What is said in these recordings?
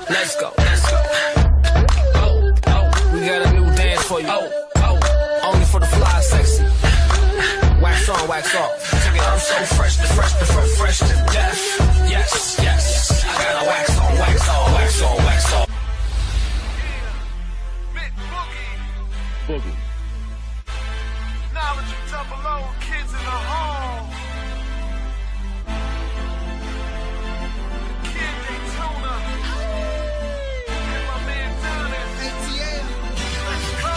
Let's go. Oh, we got a new dance for you. Only for the fly sexy. Wax on, wax off. I'm so fresh to death. Yes. I got a wax on, wax off, wax on, wax off. Boogie. Knowledge of double O, kids in the home. Kid Daytona. And my man Donis. ATL. Let's go.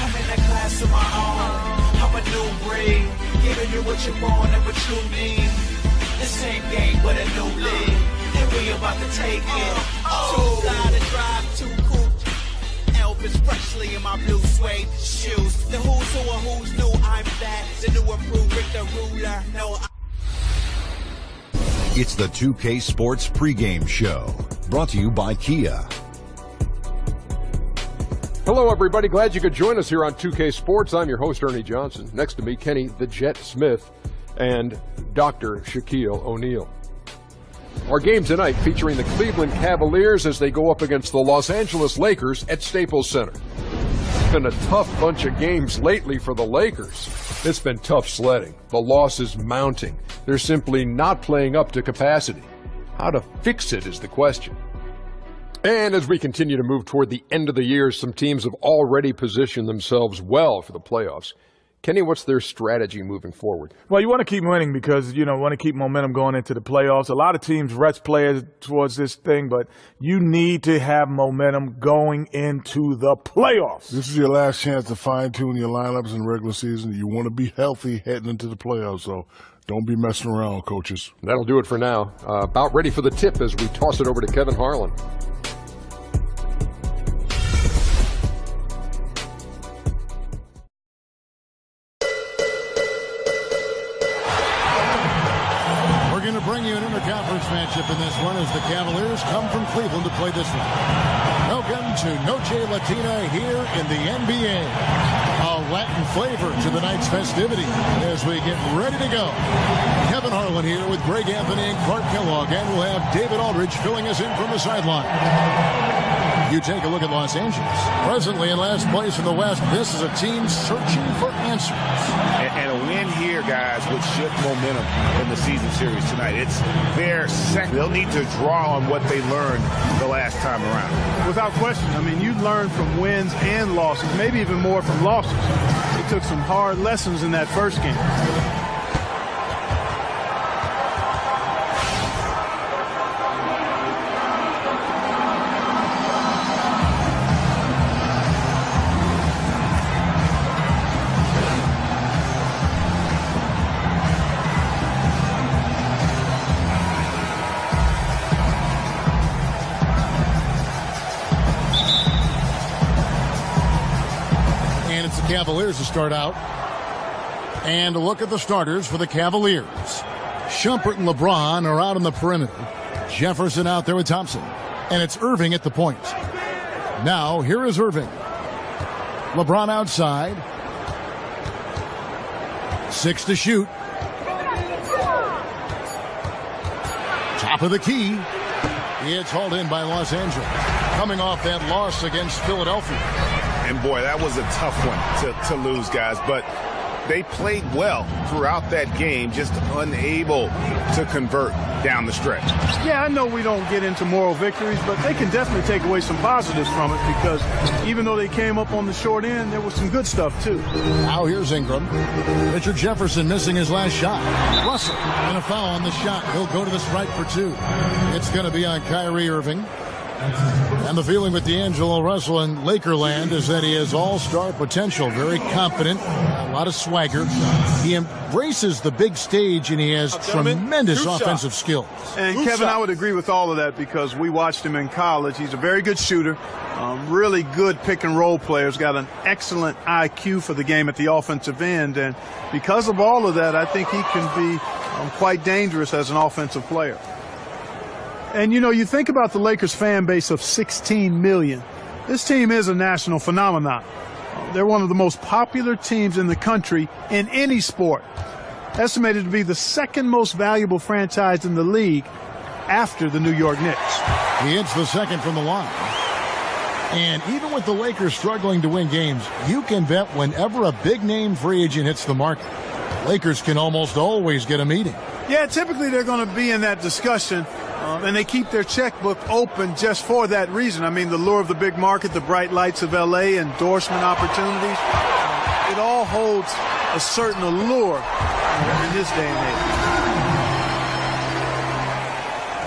I'm in a class of my own. I'm a new breed. Giving you what you want and what you need. The same game but a new league. And we about to take it. Too fly to drive, too cool. Elvis Presley in my blue suede shoes. The who's who or who's new, I'm that. The new improved Rick the Ruler. No, It's the 2K Sports pregame show, brought to you by Kia. Hello, everybody. Glad you could join us here on 2K Sports. I'm your host, Ernie Johnson. Next to me, Kenny the Jet Smith and Dr. Shaquille O'Neal. Our game tonight featuring the Cleveland Cavaliers as they go up against the Los Angeles Lakers at Staples Center. It's been a tough bunch of games lately for the Lakers. It's been tough sledding. The loss is mounting. They're simply not playing up to capacity. How to fix it is the question. And as we continue to move toward the end of the year, some teams have already positioned themselves well for the playoffs. Kenny, what's their strategy moving forward? Well, you want to keep winning because, want to keep momentum going into the playoffs. A lot of teams rest players towards this thing, but you need to have momentum going into the playoffs. This is your last chance to fine-tune your lineups in the regular season. You want to be healthy heading into the playoffs, so don't be messing around, coaches. That'll do it for now. About ready for the tip as we toss it over to Kevin Harlan. Conference matchup in this one as the Cavaliers come from Cleveland to play this one. Welcome to Noche Latina here in the NBA. A Latin flavor to the night's festivity as we get ready to go. Kevin Harlan here with Greg Anthony and Clark Kellogg, and we'll have David Aldridge filling us in from the sideline. You take a look at Los Angeles. Presently in last place in the West, this is a team searching for answers. And a win here, guys, would shift momentum in the season series tonight. It's their second. They'll need to draw on what they learned the last time around. Without question. I mean, you learn from wins and losses, maybe even more from losses. They took some hard lessons in that first game. Cavaliers to start out. And a look at the starters for the Cavaliers. Shumpert and LeBron are out on the perimeter. Jefferson out there with Thompson. And it's Irving at the point. Now, here is Irving. LeBron outside. 6 to shoot. Top of the key. It's hauled in by Los Angeles. Coming off that loss against Philadelphia. And boy, that was a tough one to lose, guys. But they played well throughout that game, just unable to convert down the stretch. Yeah, I know we don't get into moral victories, but they can definitely take away some positives from it because even though they came up on the short end, there was some good stuff, too. Now here's Ingram. Richard Jefferson missing his last shot. Russell and a foul on the shot. He'll go to the stripe for 2. It's going to be on Kyrie Irving. And the feeling with D'Angelo Russell in Lakerland is that he has all-star potential. Very confident, a lot of swagger. He embraces the big stage, and he has tremendous offensive skills. And Kevin, I would agree with all of that because we watched him in college. He's a very good shooter, really good pick-and-roll player. He's got an excellent IQ for the game at the offensive end. And because of all of that, I think he can be quite dangerous as an offensive player. And, you think about the Lakers fan base of 16 million. This team is a national phenomenon. They're one of the most popular teams in the country in any sport. Estimated to be the second most valuable franchise in the league after the New York Knicks. He hits the second from the line. And even with the Lakers struggling to win games, you can bet whenever a big-name free agent hits the market, Lakers can almost always get a meeting. Yeah, typically they're going to be in that discussion, and they keep their checkbook open just for that reason. I mean, the lure of the big market, the bright lights of L.A., endorsement opportunities, it all holds a certain allure in this day and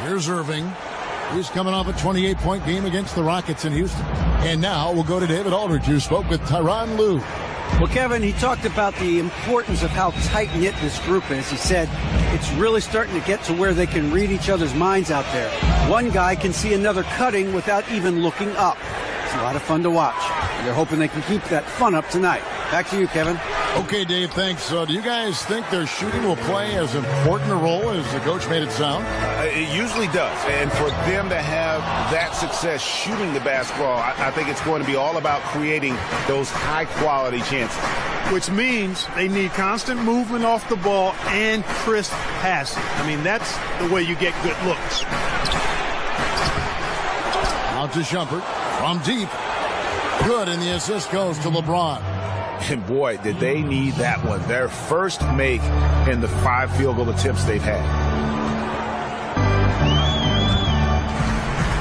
age. Here's Irving. He's coming off a 28-point game against the Rockets in Houston. And now we'll go to David Aldridge, who spoke with Tyronn Lue. Well, Kevin, he talked about the importance of how tight-knit this group is. He said it's really starting to get to where they can read each other's minds out there. One guy can see another cutting without even looking up. It's a lot of fun to watch. They're hoping they can keep that fun up tonight. Back to you, Kevin. Okay, Dave, thanks. So do you guys think their shooting will play as important a role as the coach made it sound? It usually does. And for them to have that success shooting the basketball, I think it's going to be all about creating those high-quality chances. Which means they need constant movement off the ball and crisp passing. I mean, that's the way you get good looks. Out to Shumpert from deep. Good, and the assist goes to LeBron. And boy, did they need that one. Their first make in the 5 field goal attempts they've had.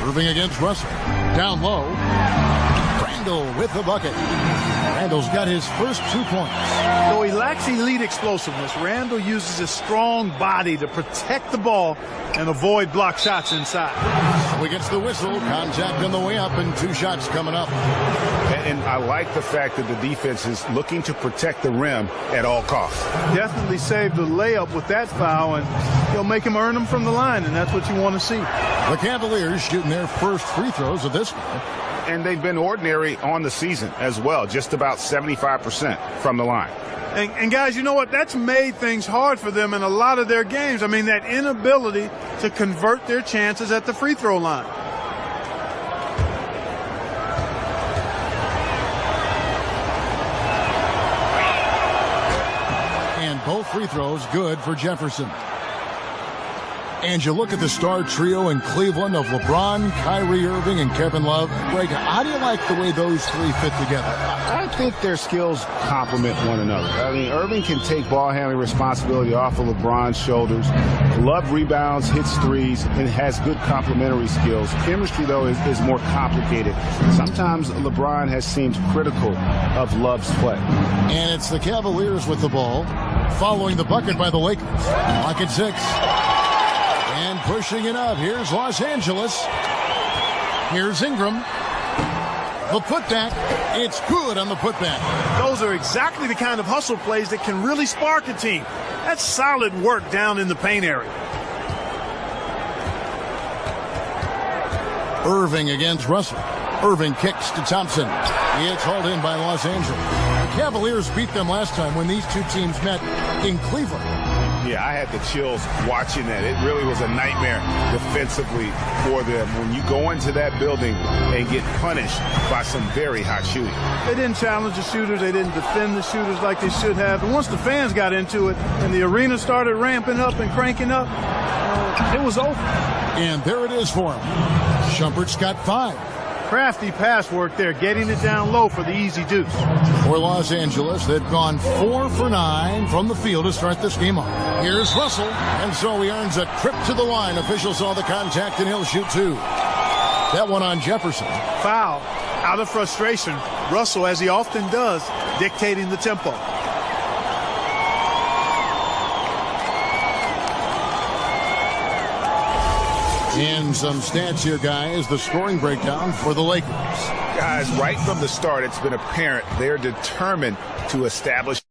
Irving against Russell. Down low. Randall with the bucket. Randall's got his first 2 points. Though he lacks elite explosiveness, Randall uses his strong body to protect the ball and avoid block shots inside. So he gets the whistle. Contact on the way up and 2 shots coming up. And I like the fact that the defense is looking to protect the rim at all costs. Definitely saved the layup with that foul, and he'll make him earn them from the line, and that's what you want to see. The Cavaliers shooting their first free throws of this one. And they've been ordinary on the season as well, just about 75% from the line. And guys, you know what? That's made things hard for them in a lot of their games. I mean, that inability to convert their chances at the free throw line. And both free throws good for Jefferson. And you look at the star trio in Cleveland of LeBron, Kyrie Irving, and Kevin Love. Greg, how do you like the way those three fit together? I think their skills complement one another. I mean, Irving can take ball handling responsibility off of LeBron's shoulders. Love rebounds, hits threes, and has good complementary skills. Chemistry, though, is more complicated. Sometimes LeBron has seemed critical of Love's play. And it's the Cavaliers with the ball, following the bucket by the Lakers. Lock at 6. And pushing it up. Here's Los Angeles. Here's Ingram. The putback. It's good on the putback. Those are exactly the kind of hustle plays that can really spark a team. That's solid work down in the paint area. Irving against Russell. Irving kicks to Thompson. It's hauled in by Los Angeles. The Cavaliers beat them last time when these two teams met in Cleveland. Yeah, I had the chills watching that. It really was a nightmare defensively for them when you go into that building and get punished by some very hot shooting. They didn't challenge the shooters. They didn't defend the shooters like they should have. And once the fans got into it and the arena started ramping up and cranking up, it was over. And there it is for him. Shumpert's got 5. Crafty pass work there, getting it down low for the easy deuce. For Los Angeles, they've gone 4 for 9 from the field to start this game off. Here's Russell, and so he earns a trip to the line. Officials saw the contact, and he'll shoot 2. That one on Jefferson. Foul. Out of frustration, Russell, as he often does, dictating the tempo. And some stats here, guys. The scoring breakdown for the Lakers. Guys, right from the start, it's been apparent they're determined to establish